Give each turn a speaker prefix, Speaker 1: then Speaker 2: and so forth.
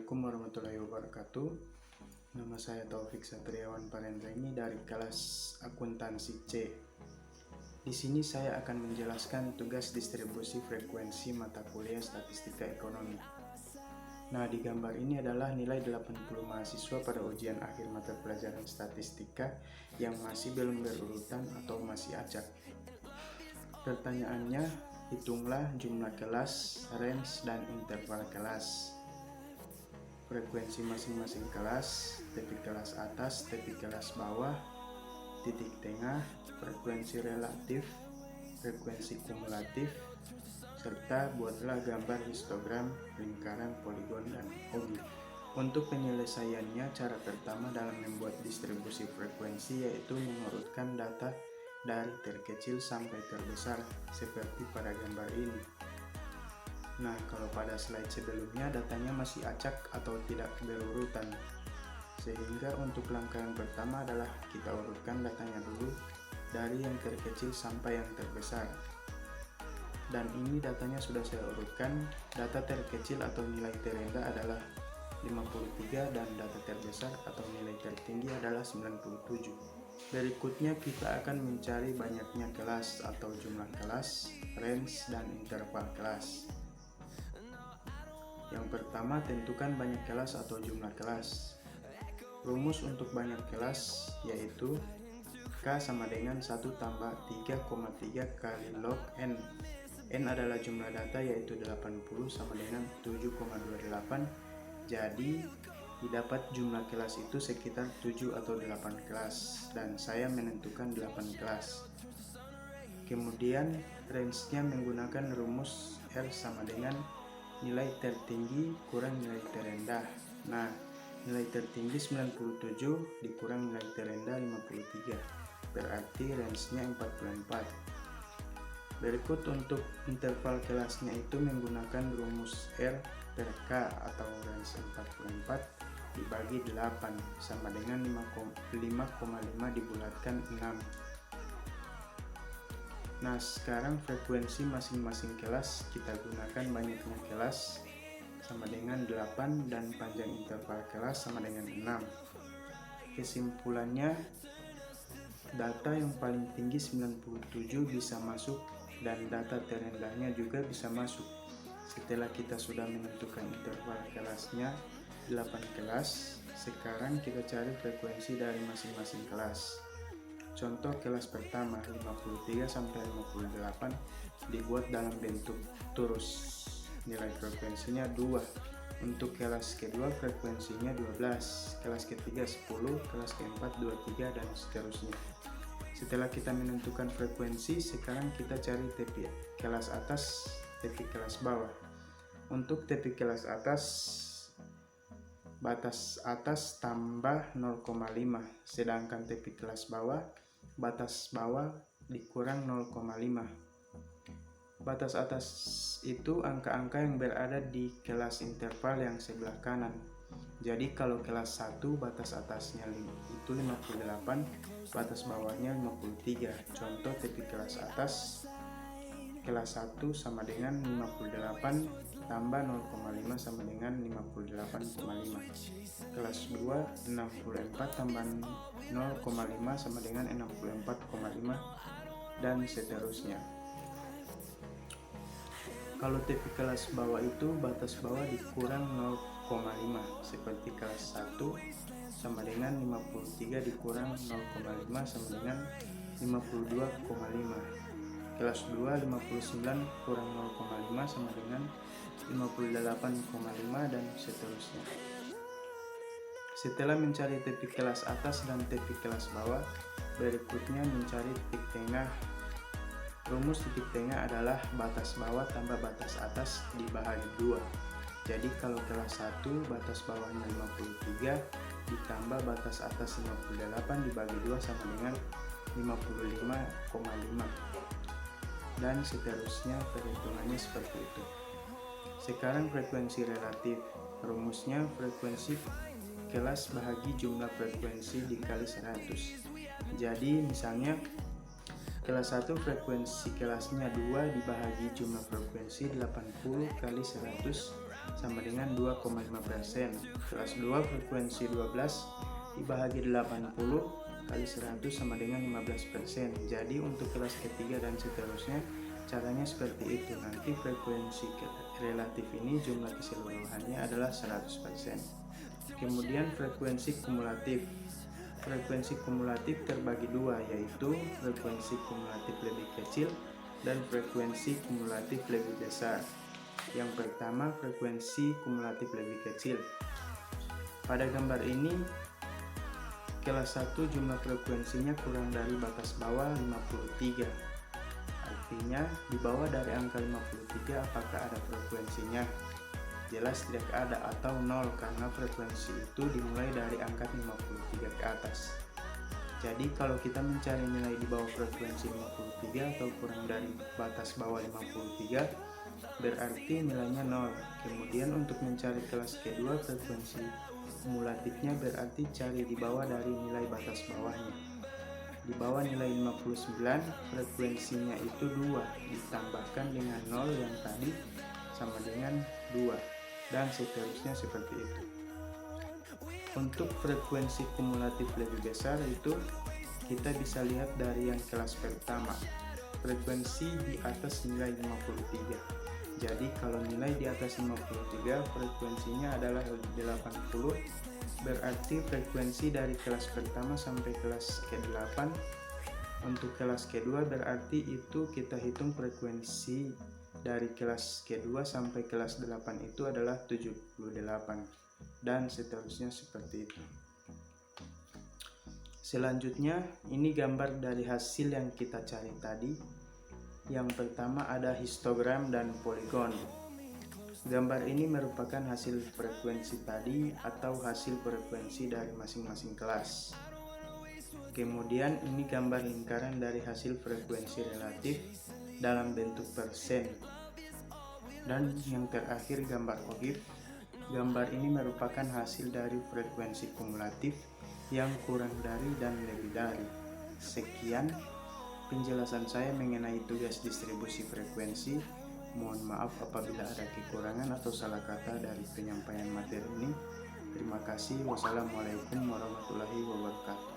Speaker 1: Assalamualaikum warahmatullahi wabarakatuh. Nama saya Taufik Satriawan Parendrengi dari kelas akuntansi C. Di sini saya akan menjelaskan tugas distribusi frekuensi mata kuliah statistika ekonomi. Nah, di gambar ini adalah nilai 80 mahasiswa pada ujian akhir mata pelajaran statistika yang masih belum berurutan atau masih acak. Pertanyaannya, hitunglah jumlah kelas, range, dan interval kelas. Frekuensi masing-masing kelas, tepi kelas atas, tepi kelas bawah, titik tengah, frekuensi relatif, frekuensi kumulatif, serta buatlah gambar histogram, lingkaran, poligon, dan obi. Untuk penyelesaiannya, cara pertama dalam membuat distribusi frekuensi yaitu mengurutkan data dari terkecil sampai terbesar seperti pada gambar ini. Nah, kalau pada slide sebelumnya datanya masih acak atau tidak berurutan, sehingga untuk langkah yang pertama adalah kita urutkan datanya dulu dari yang terkecil sampai yang terbesar. Dan ini datanya sudah saya urutkan. Data terkecil atau nilai terendah adalah 53 dan data terbesar atau nilai tertinggi adalah 97. Berikutnya kita akan mencari banyaknya kelas atau jumlah kelas, range, dan interval kelas. Yang pertama, tentukan banyak kelas atau jumlah kelas. Rumus untuk banyak kelas yaitu K sama dengan 1 tambah 3,3 kali log N. N adalah jumlah data yaitu 80 sama dengan 7,28. Jadi didapat jumlah kelas itu sekitar 7 atau 8 kelas, dan saya menentukan 8 kelas. Kemudian range-nya menggunakan rumus R sama dengan nilai tertinggi kurang nilai terendah. Nah, nilai tertinggi 97 dikurang nilai terendah 53, berarti range-nya 44. Berikut untuk interval kelasnya itu menggunakan rumus R per K atau range 44 dibagi 8 sama dengan 5,5 dibulatkan 6. Nah, sekarang frekuensi masing-masing kelas kita gunakan banyaknya kelas sama dengan 8 dan panjang interval kelas sama dengan 6. Kesimpulannya, data yang paling tinggi 97 bisa masuk dan data terendahnya juga bisa masuk. Setelah kita sudah menentukan interval kelasnya 8 kelas, sekarang kita cari frekuensi dari masing-masing kelas. Contoh kelas pertama 53 sampai 58 dibuat dalam bentuk terus. Nilai frekuensinya 2. Untuk kelas kedua frekuensinya 12, kelas ketiga 10, kelas keempat 23 dan seterusnya. Setelah kita menentukan frekuensi, sekarang kita cari tepi kelas atas, tepi kelas bawah. Untuk tepi kelas atas, batas atas tambah 0,5, sedangkan tepi kelas bawah, batas bawah dikurang 0,5. Batas atas itu angka-angka yang berada di kelas interval yang sebelah kanan. Jadi kalau kelas 1 batas atasnya itu 58, batas bawahnya 53. Contoh tepi kelas atas kelas 1 sama dengan 58 tambah 0,5 sama dengan 58,5. Kelas 2 64 tambah 0,5 sama dengan 64,5 dan seterusnya. Kalau tepi kelas bawah itu batas bawah dikurang 0,5 seperti kelas 1 sama dengan 53 dikurang 0,5 sama dengan 52,5. Kelas 2 59 kurang 0,5 sama dengan 58,5 dan seterusnya. Setelah mencari tepi kelas atas dan tepi kelas bawah, berikutnya mencari titik tengah. Rumus titik tengah adalah batas bawah tambah batas atas dibagi 2. Jadi kalau kelas 1 batas bawahnya 53 ditambah batas atas 58 dibagi 2 sama dengan 55,5. Dan seterusnya, perhitungannya seperti itu. Sekarang frekuensi relatif. Rumusnya frekuensi kelas bahagi jumlah frekuensi dikali 100. Jadi misalnya kelas 1 frekuensi kelasnya 2 dibahagi jumlah frekuensi 80 kali 100 sama dengan 2,5%. Kelas 2 frekuensi 12 dibagi 80 kali 100 sama dengan 15%. Jadi untuk kelas ketiga dan seterusnya caranya seperti itu. Nanti frekuensi relatif ini jumlah keseluruhannya adalah 100%. Kemudian frekuensi kumulatif. Frekuensi kumulatif terbagi dua, yaitu frekuensi kumulatif lebih kecil dan frekuensi kumulatif lebih besar. Yang pertama, frekuensi kumulatif lebih kecil. Pada gambar ini, kelas 1 jumlah frekuensinya kurang dari batas bawah 53. Artinya, di bawah dari angka 53 apakah ada frekuensinya? Jelas tidak ada atau 0, karena frekuensi itu dimulai dari angka 53 ke atas. Jadi kalau kita mencari nilai di bawah frekuensi 53 atau kurang dari batas bawah 53, berarti nilainya 0. Kemudian untuk mencari kelas kedua, frekuensi kumulatifnya berarti cari di bawah dari nilai batas bawahnya. Di bawah nilai 59, frekuensinya itu 2 ditambahkan dengan 0 yang tadi sama dengan 2, dan seterusnya seperti itu. Untuk frekuensi kumulatif lebih besar itu kita bisa lihat dari yang kelas pertama, frekuensi di atas nilai 53. Jadi kalau nilai di atas 53 frekuensinya adalah 80, berarti frekuensi dari kelas pertama sampai kelas ke-8. Untuk kelas kedua berarti itu kita hitung frekuensi dari kelas kedua sampai kelas 8 itu adalah 78, dan seterusnya seperti itu. Selanjutnya, ini gambar dari hasil yang kita cari tadi. Yang pertama ada histogram dan poligon. Gambar ini merupakan hasil frekuensi tadi atau hasil frekuensi dari masing-masing kelas. Kemudian ini gambar lingkaran dari hasil frekuensi relatif dalam bentuk persen. Dan yang terakhir gambar ogif. Gambar ini merupakan hasil dari frekuensi kumulatif yang kurang dari dan lebih dari. Sekian penjelasan saya mengenai tugas distribusi frekuensi. Mohon maaf apabila ada kekurangan atau salah kata dari penyampaian materi ini. Terima kasih. Wassalamualaikum warahmatullahi wabarakatuh.